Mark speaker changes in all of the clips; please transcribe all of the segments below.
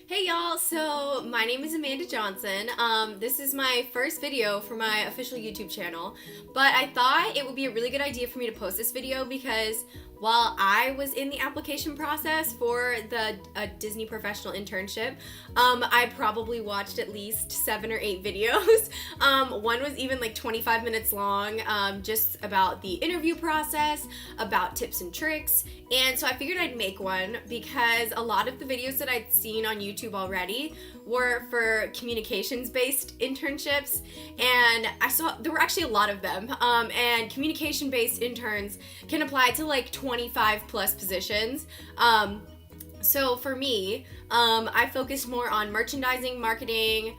Speaker 1: Hey y'all, so my name is Amanda Johnson. This is my first video for my official YouTube channel, but I thought it would be a really good idea for me to post this video because while I was in the application process for the Disney Professional Internship, I probably watched at least 7 or 8 videos. One was even like 25 minutes long, just about the interview process, about tips and tricks, and so I figured I'd make one because a lot of the videos that I'd seen on YouTube already were for communications-based internships, and I saw there were actually a lot of them, and communication-based interns can apply to like 25 plus positions. So for me, I focused more on merchandising, marketing,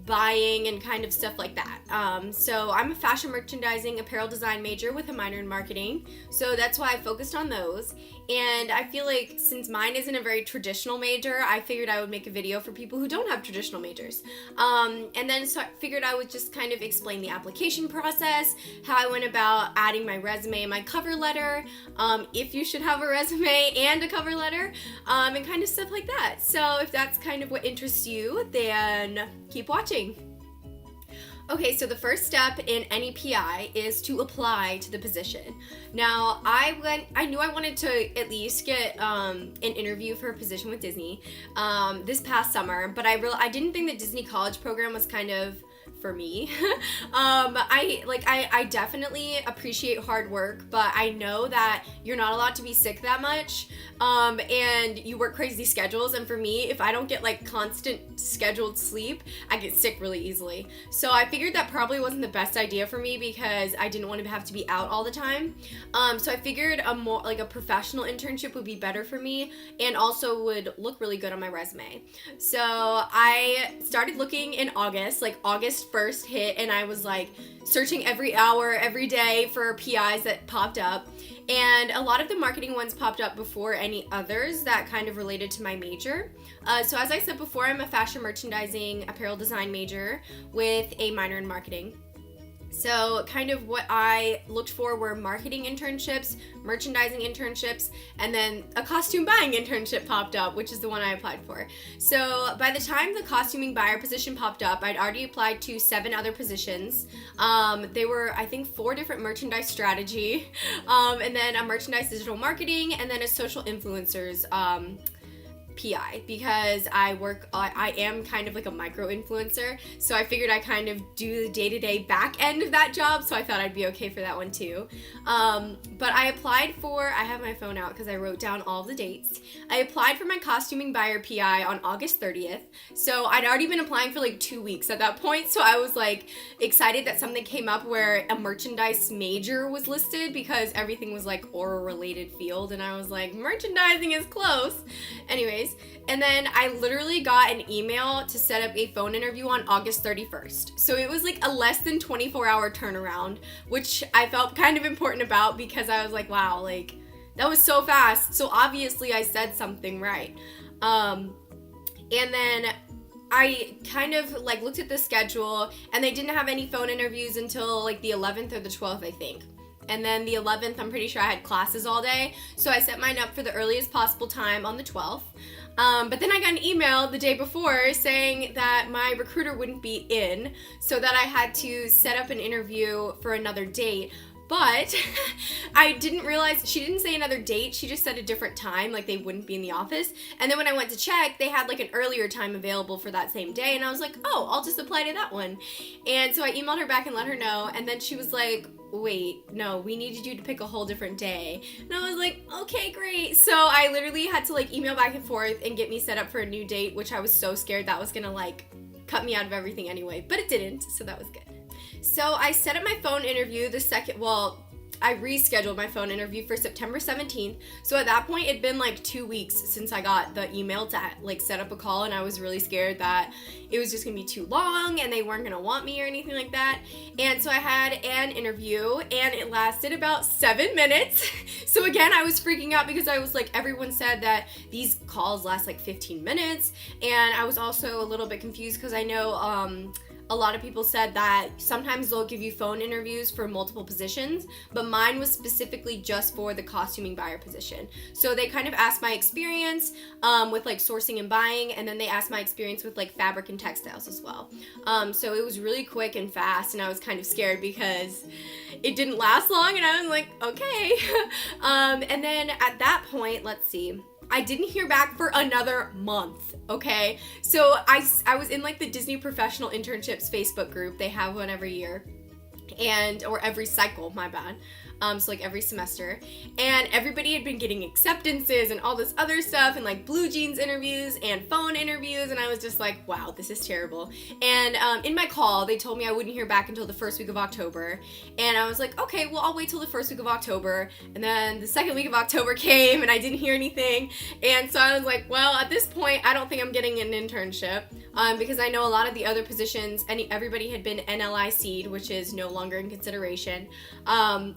Speaker 1: buying, and kind of stuff like that. So I'm a fashion merchandising apparel design major with a minor in marketing, so that's why I focused on those. And I feel like since mine isn't a very traditional major, I figured I would make a video for people who don't have traditional majors. And then so I figured I would just kind of explain the application process, how I went about adding my resume and my cover letter, if you should have a resume and a cover letter, and kind of stuff like that. So if that's kind of what interests you, then keep watching. Okay, so the first step in any PI is to apply to the position. Now, I knew I wanted to at least get an interview for a position with Disney this past summer, but I didn't think the Disney College program was kind of for me. I definitely appreciate hard work, but I know that you're not allowed to be sick that much, and you work crazy schedules, and for me, if I don't get like constant scheduled sleep, I get sick really easily. So I figured that probably wasn't the best idea for me because I didn't want to have to be out all the time. So I figured a more like a professional internship would be better for me and also would look really good on my resume. So I started looking in August, like August 1st hit, and I was like searching every hour, every day for PIs that popped up. And a lot of the marketing ones popped up before any others that kind of related to my major. So as I said before, I'm a fashion merchandising apparel design major with a minor in marketing. So kind of what I looked for were marketing internships, merchandising internships, and then a costume buying internship popped up, which is the one I applied for. So by the time the costuming buyer position popped up, I'd already applied to 7 other positions. They were, I think, 4 different merchandise strategy, and then a merchandise digital marketing, and then a social influencers PI, because I am kind of like a micro influencer, so I figured I kind of do the day-to-day back end of that job, so I thought I'd be okay for that one too. But I have my phone out because I wrote down all the dates. I applied for my costuming buyer PI on August 30th, so I'd already been applying for like 2 weeks at that point, so I was like excited that something came up where a merchandise major was listed because everything was like oral related field, and I was like, merchandising is close. Anyways, and then I literally got an email to set up a phone interview on August 31st. So it was like a less than 24-hour turnaround, which I felt kind of important about because I was like, wow, like that was so fast. So obviously I said something right. And then I kind of like looked at the schedule, and they didn't have any phone interviews until like the 11th or the 12th, I think. And then the 11th, I'm pretty sure I had classes all day, so I set mine up for the earliest possible time on the 12th. But then I got an email the day before saying that my recruiter wouldn't be in, so that I had to set up an interview for another date. But I didn't realize, she didn't say another date, she just said a different time, like they wouldn't be in the office. And then when I went to check, they had like an earlier time available for that same day, and I was like, oh, I'll just apply to that one. And so I emailed her back and let her know, and then she was like, wait, no, we needed you to pick a whole different day. And I was like, okay, great. So I literally had to like email back and forth and get me set up for a new date, which I was so scared that was gonna like cut me out of everything anyway, but it didn't, so that was good. So I set up my phone interview I rescheduled my phone interview for September 17th. So at that point, it'd been like 2 weeks since I got the email to like set up a call, and I was really scared that it was just gonna be too long and they weren't gonna want me or anything like that. And so I had an interview, and it lasted about 7 minutes. So again, I was freaking out because I was like, everyone said that these calls last like 15 minutes. And I was also a little bit confused because I know a lot of people said that sometimes they'll give you phone interviews for multiple positions, but mine was specifically just for the costuming buyer position. So they kind of asked my experience with like sourcing and buying, and then they asked my experience with like fabric and textiles as well. So it was really quick and fast, and I was kind of scared because it didn't last long, and I was like, okay. And then at that point, let's see, I didn't hear back for another month, okay? So I was in like the Disney Professional Internships Facebook group. They have one every year, or every cycle, my bad. So like every semester, and everybody had been getting acceptances and all this other stuff, and like blue jeans interviews and phone interviews, and I was just like, wow, this is terrible. And in my call, they told me I wouldn't hear back until the first week of October, and I was like, okay, well, I'll wait till the first week of October. And then the second week of October came, and I didn't hear anything, and so I was like, well, at this point, I don't think I'm getting an internship, because I know a lot of the other positions, everybody had been NLIC'd, which is no longer in consideration,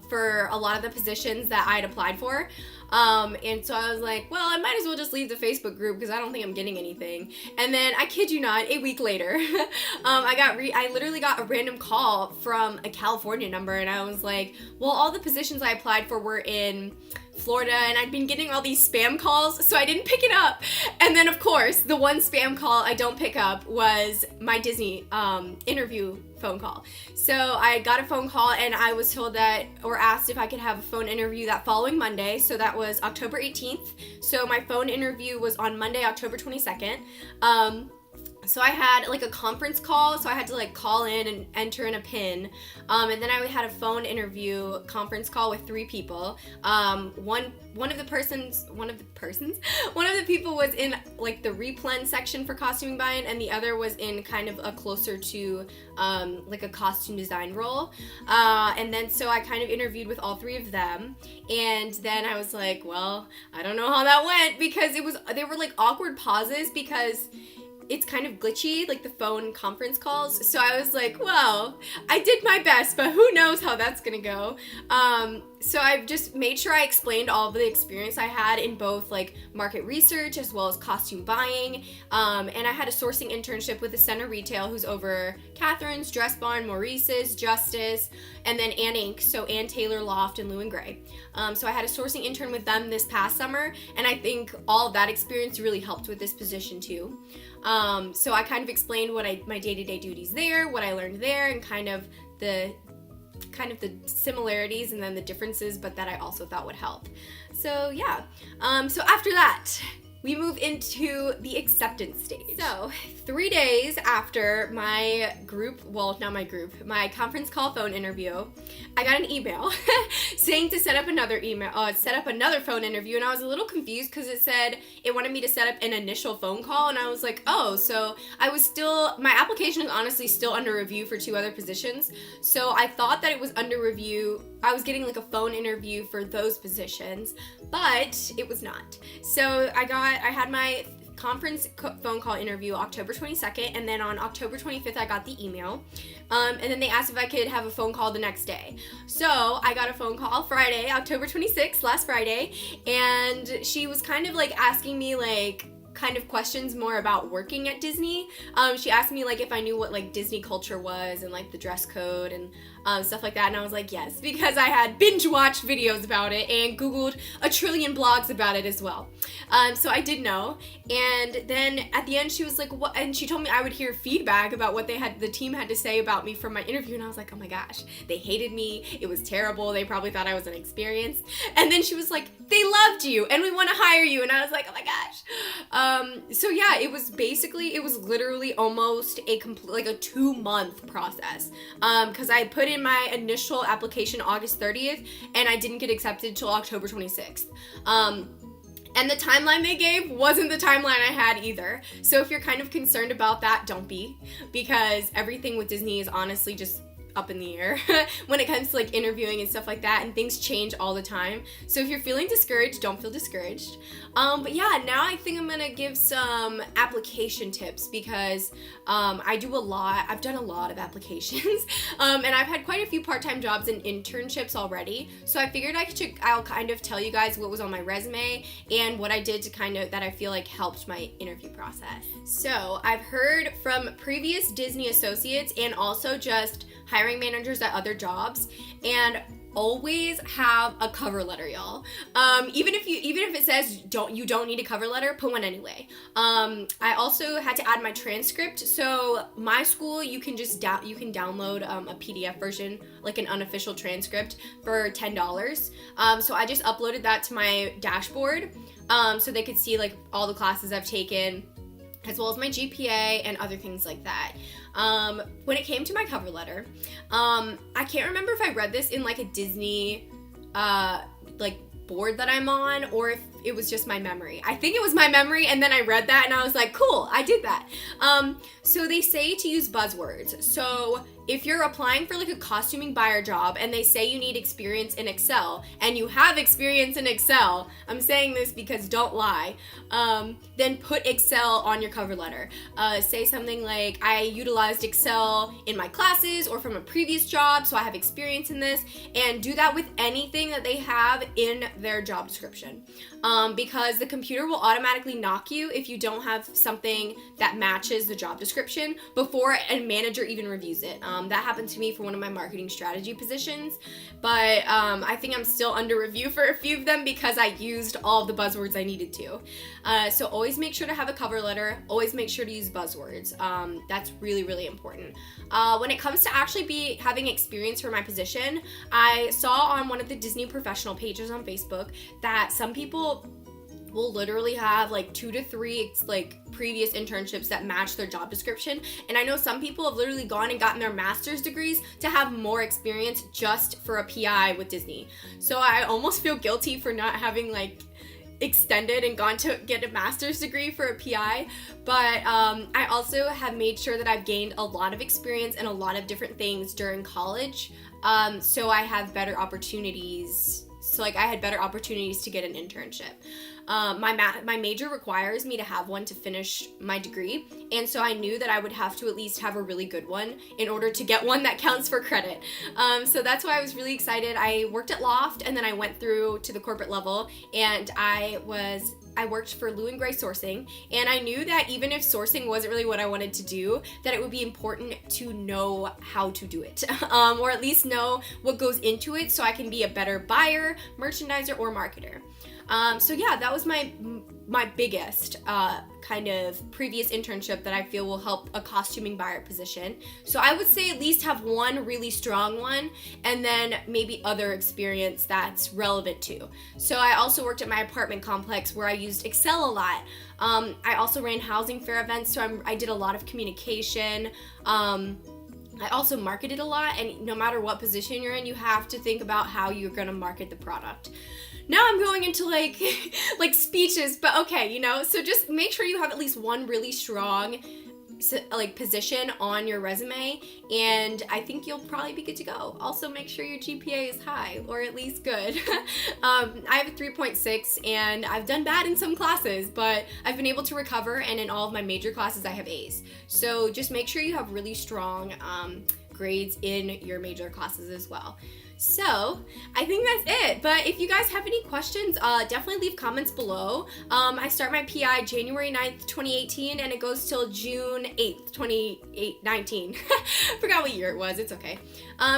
Speaker 1: for a lot of the positions that I had applied for. And so I was like, well, I might as well just leave the Facebook group because I don't think I'm getting anything. And then, I kid you not, a week later, I literally got a random call from a California number, and I was like, well, all the positions I applied for were in Florida, and I'd been getting all these spam calls, so I didn't pick it up. And then, of course, the one spam call I don't pick up was my Disney interview phone call. So I got a phone call, and I was told that, or asked if I could have a phone interview that following Monday, so that was October 18th. So my phone interview was on Monday, October 22nd. So I had like a conference call, so I had to like call in and enter in a PIN, and then I had a phone interview conference call with 3 people. One of the people was in like the replen section for costuming buying, and the other was in kind of a closer to like a costume design role. And then so I kind of interviewed with all 3 of them, and then I was like, well, I don't know how that went, because they were like awkward pauses because it's kind of glitchy, like the phone conference calls. So I was like, well, I did my best, but who knows how that's gonna go. So I just made sure I explained all of the experience I had in both like market research as well as costume buying. And I had a sourcing internship with the Center Retail, who's over Catherine's, Dress Barn, Maurice's, Justice, and then Ann Inc., so Ann Taylor, Loft, and Lou and Grey. So I had a sourcing intern with them this past summer, and I think all of that experience really helped with this position too. So I kind of explained what my day-to-day duties there, what I learned there, and kind of the similarities and then the differences, but that I also thought would help. So yeah, so after that, we move into the acceptance stage. So 3 days after my conference call phone interview, I got an email saying to set up another phone interview, and I was a little confused because it wanted me to set up an initial phone call, and I was like, oh, so my application is honestly still under review for 2 other positions, so I thought that it was under review. I was getting like a phone interview for those positions, but it was not. So I had my conference phone call interview October 22nd, and then on October 25th I got the email, and then they asked if I could have a phone call the next day. So I got a phone call Friday, October 26th, last Friday, and she was kind of like asking me like kind of questions more about working at Disney. She asked me like if I knew what like Disney culture was and like the dress code and stuff like that, and I was like, yes, because I had binge watched videos about it and Googled a trillion blogs about it as well. So I did know, and then at the end she was like, what? And she told me I would hear feedback about what the team had to say about me from my interview, and I was like, oh my gosh, they hated me, it was terrible, they probably thought I was inexperienced. And then she was like, they loved you and we want to hire you, and I was like, oh my gosh. So yeah, it was literally almost a 2-month process, because I put in my initial application August 30th, and I didn't get accepted till October 26th. And the timeline they gave wasn't the timeline I had either. So if you're kind of concerned about that, don't be, because everything with Disney is honestly just up in the air when it comes to like interviewing and stuff like that, and things change all the time. So if you're feeling discouraged, don't feel discouraged. But yeah, now I think I'm gonna give some application tips because I've done a lot of applications, and I've had quite a few part-time jobs and internships already. So I figured I'll kind of tell you guys what was on my resume and what I did to kind of that I feel like helped my interview process. So I've heard from previous Disney associates and also just hiring managers at other jobs, and always have a cover letter, y'all. Even if it says you don't need a cover letter, put one anyway. I also had to add my transcript. So my school, you can download a PDF version, like an unofficial transcript, for $10. So I just uploaded that to my dashboard, so they could see like all the classes I've taken, as well as my GPA and other things like that. When it came to my cover letter, I can't remember if I read this in like a Disney like board that I'm on, or if it was just my memory. I think it was my memory, and then I read that and I was like, cool, I did that. So they say to use buzzwords. So if you're applying for like a costuming buyer job and they say you need experience in Excel, and you have experience in Excel, I'm saying this because don't lie, then put Excel on your cover letter. Say something like, I utilized Excel in my classes or from a previous job, so I have experience in this, and do that with anything that they have in their job description. Because the computer will automatically knock you if you don't have something that matches the job description before a manager even reviews it. That happened to me for one of my marketing strategy positions, but I think I'm still under review for a few of them because I used all the buzzwords I needed to. So always make sure to have a cover letter, always make sure to use buzzwords. That's really, really important. When it comes to actually having experience for my position, I saw on one of the Disney Professional pages on Facebook that some people will literally have like 2 to 3 like previous internships that match their job description, and I know some people have literally gone and gotten their master's degrees to have more experience just for a PI with Disney. So I almost feel guilty for not having like extended and gone to get a master's degree for a PI, but I also have made sure that I've gained a lot of experience in a lot of different things during college, so I have better opportunities. So like I had better opportunities to get an internship. My major requires me to have one to finish my degree, and so I knew that I would have to at least have a really good one in order to get one that counts for credit. So that's why I was really excited. I worked at Loft, and then I went through to the corporate level, and I worked for Lou & Gray sourcing, and I knew that even if sourcing wasn't really what I wanted to do, that it would be important to know how to do it, or at least know what goes into it so I can be a better buyer, merchandiser, or marketer. So yeah, that was my biggest kind of previous internship that I feel will help a costuming buyer position. So I would say at least have one really strong one, and then maybe other experience that's relevant too. So I also worked at my apartment complex where I used Excel a lot. I also ran housing fair events, so I did a lot of communication. I also marketed a lot, and no matter what position you're in, you have to think about how you're gonna market the product. Now I'm going into like speeches, but okay, so just make sure you have at least one really strong like position on your resume, and I think you'll probably be good to go. Also make sure your GPA is high, or at least good. I have a 3.6, and I've done bad in some classes, but I've been able to recover, and in all of my major classes I have A's. So just make sure you have really strong grades in your major classes as well. So I think that's it, but if you guys have any questions, definitely leave comments below. I start my PI January 9th, 2018, and it goes till June 8th, 2019. Forgot what year it was, it's okay.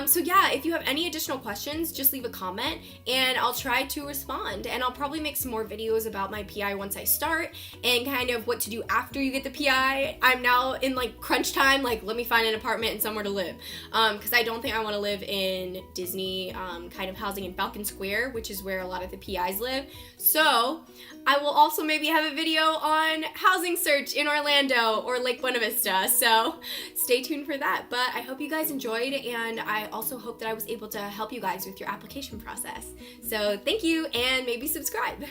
Speaker 1: So yeah, if you have any additional questions, just leave a comment, and I'll try to respond, and I'll probably make some more videos about my PI once I start, and kind of what to do after you get the PI. I'm now in like crunch time, like let me find an apartment and somewhere to live, because I don't think I want to live in Disney kind of housing in Falcon Square, which is where a lot of the PIs live. So I will also maybe have a video on housing search in Orlando or Lake Buena Vista, so stay tuned for that. But I hope you guys enjoyed, and I also hope that I was able to help you guys with your application process. So thank you, and maybe subscribe.